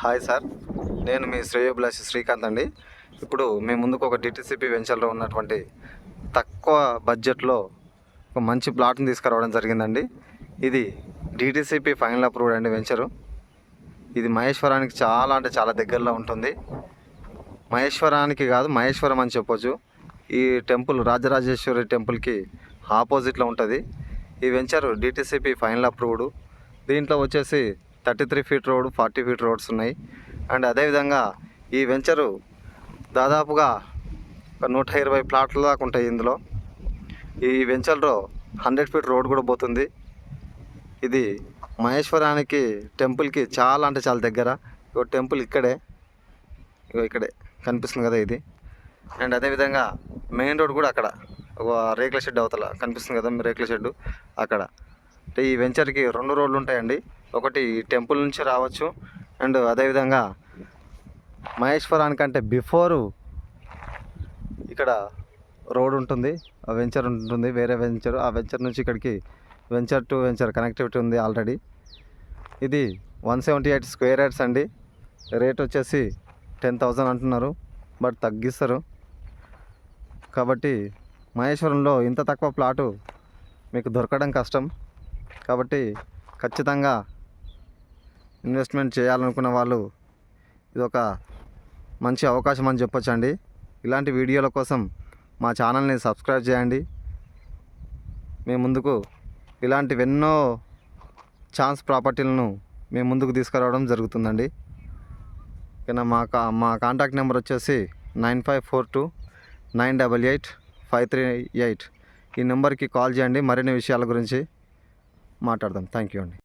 Hi sir, నేను మీ శ్రేయోభిలాషి శ్రీకాంత్ అండి. ఇప్పుడు మీ ముందుకు ఒక డిటిసిపి వెంచర్లో ఉన్నటువంటి తక్కువ బడ్జెట్లో ఒక మంచి ప్లాట్ని తీసుకురావడం జరిగిందండి. ఇది డిటిసిపి ఫైనల్ అప్రూవ్డ్ అండి వెంచరు. ఇది మహేశ్వరానికి చాలా అంటే చాలా దగ్గరలో ఉంటుంది. మహేశ్వరానికి కాదు, మహేశ్వరం అని చెప్పొచ్చు. ఈ టెంపుల్ రాజరాజేశ్వరి టెంపుల్కి ఆపోజిట్లో ఉంటుంది. ఈ వెంచరు డిటిసిపి ఫైనల్ అప్రూవ్డ్. దీంట్లో వచ్చేసి 33 ఫీట్ రోడ్, 40 ఫీట్ రోడ్స్ ఉన్నాయి. అండ్ అదేవిధంగా ఈ వెంచరు దాదాపుగా ఒక 120 ప్లాట్ల దాకా ఉంటాయి. ఇందులో ఈ వెంచర్లో 100 ఫీట్ రోడ్ కూడా పోతుంది. ఇది మహేశ్వరానికి టెంపుల్కి చాలా అంటే చాలా దగ్గర. ఇగో టెంపుల్ ఇక్కడే కనిపిస్తుంది కదా ఇది. అండ్ అదేవిధంగా మెయిన్ రోడ్ కూడా అక్కడ ఒక రేకుల షెడ్ అవతల కనిపిస్తుంది కదా, రేకుల షెడ్డు అక్కడ. అంటే ఈ వెంచర్కి 2 రోడ్లు ఉంటాయండి. ఒకటి టెంపుల్ నుంచి రావచ్చు, అండ్ అదేవిధంగా మహేశ్వరానికంటే బిఫోరు ఇక్కడ రోడ్ ఉంటుంది, ఆ వెంచర్ ఉంటుంది, వేరే వెంచర్. ఆ వెంచర్ నుంచి ఇక్కడికి వెంచర్ టు వెంచర్ కనెక్టివిటీ ఉంది ఆల్రెడీ. ఇది 178 స్క్వేర్ యార్డ్స్ అండి. రేట్ వచ్చేసి 10,000 అంటున్నారు, బట్ తగ్గిస్తారు. కాబట్టి మహేశ్వరంలో ఇంత తక్కువ ప్లాటు మీకు దొరకడం కష్టం. కాబట్టి ఖచ్చితంగా ఇన్వెస్ట్మెంట్ చేయాలనుకున్న వాళ్ళు ఇది ఒక మంచి అవకాశం అని చెప్పొచ్చండి. ఇలాంటి వీడియోల కోసం మా ఛానల్ని సబ్స్క్రైబ్ చేయండి. మేము ముందుకు ఇలాంటివెన్నో ఛాన్స్ ప్రాపర్టీలను మేము ముందుకు తీసుకురావడం జరుగుతుందండి. ఇక మా కాంటాక్ట్ నెంబర్ వచ్చేసి 9542988538. ఈ నెంబర్కి కాల్ చేయండి, మరిన్ని విషయాల గురించి మాట్లాడదాం. థ్యాంక్ యూ అండి.